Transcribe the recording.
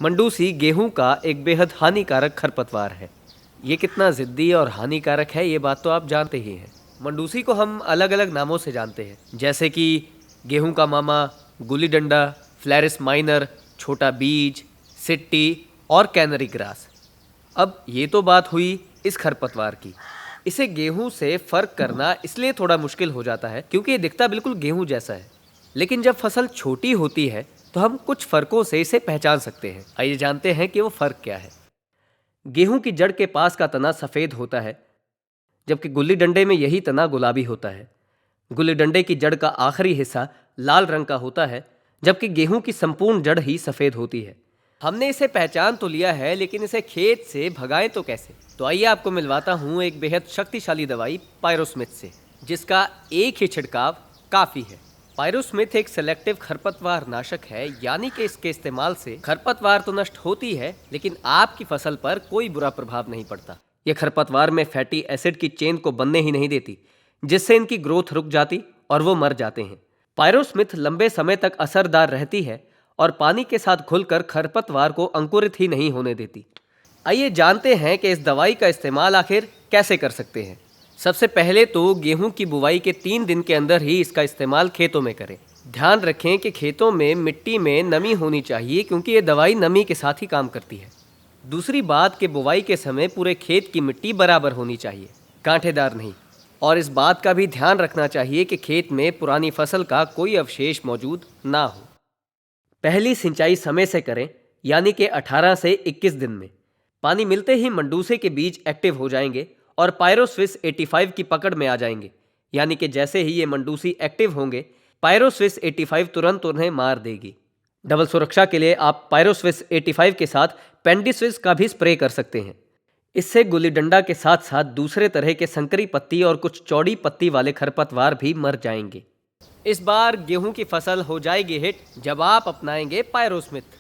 मंडूसी गेहूं का एक बेहद हानिकारक खरपतवार है। ये कितना जिद्दी और हानिकारक है ये बात तो आप जानते ही हैं। मंडूसी को हम अलग अलग नामों से जानते हैं, जैसे कि गेहूं का मामा, गुली डंडा, फ्लैरिस माइनर, छोटा बीज, सिट्टी और कैनरी ग्रास। अब ये तो बात हुई इस खरपतवार की। इसे गेहूं से फर्क करना इसलिए थोड़ा मुश्किल हो जाता है क्योंकि ये दिखता बिल्कुल गेहूं जैसा है, लेकिन जब फसल छोटी होती है तो हम कुछ फर्कों से इसे पहचान सकते हैं। आइए जानते हैं कि वो फर्क क्या है। गेहूं की जड़ के पास का तना सफ़ेद होता है, जबकि गुल्ली डंडे में यही तना गुलाबी होता है। गुल्ली डंडे की जड़ का आखिरी हिस्सा लाल रंग का होता है, जबकि गेहूं की संपूर्ण जड़ ही सफ़ेद होती है। हमने इसे पहचान तो लिया है, लेकिन इसे खेत से भगाएं तो कैसे? तो आइए आपको मिलवाता हूं एक बेहद शक्तिशाली दवाई पायरोस्मिथ से, जिसका एक ही छिड़काव काफ़ी है। पायरोस्मिथ एक सेलेक्टिव खरपतवार नाशक है, यानी कि इसके इस्तेमाल से खरपतवार तो नष्ट होती है, लेकिन आपकी फसल पर कोई बुरा प्रभाव नहीं पड़ता। यह खरपतवार में फैटी एसिड की चेन को बनने ही नहीं देती, जिससे इनकी ग्रोथ रुक जाती और वो मर जाते हैं। पायरोस्मिथ लंबे समय तक असरदार रहती है और पानी के साथ घुलकर खरपतवार को अंकुरित ही नहीं होने देती। आइए जानते हैं कि इस दवाई का इस्तेमाल आखिर कैसे कर सकते हैं। सबसे पहले तो गेहूं की बुवाई के 3 दिन के अंदर ही इसका इस्तेमाल खेतों में करें। ध्यान रखें कि खेतों में मिट्टी में नमी होनी चाहिए, क्योंकि ये दवाई नमी के साथ ही काम करती है। दूसरी बात कि बुवाई के समय पूरे खेत की मिट्टी बराबर होनी चाहिए, कांटेदार नहीं। और इस बात का भी ध्यान रखना चाहिए कि खेत में पुरानी फसल का कोई अवशेष मौजूद ना हो। पहली सिंचाई समय से करें, यानी कि 18 से 21 दिन में। पानी मिलते ही मंडूसे के बीज एक्टिव हो जाएंगे और पायरोस्विस 85 की पकड़ में आ जाएंगे, यानी कि जैसे ही ये मंडूसी एक्टिव होंगे, पायरोस्विस 85 तुरंत उन्हें मार देगी। डबल सुरक्षा के लिए आप पायरोस्विस 85 के साथ पेंडिस्विस का भी स्प्रे कर सकते हैं। इससे गुल्ली डंडा के साथ साथ दूसरे तरह के संकरी पत्ती और कुछ चौड़ी पत्ती वाले खरपतवार भी मर जाएंगे। इस बार गेहूं की फसल हो जाएगी हिट जब आप अपनाएंगे पायरोस्मिथ।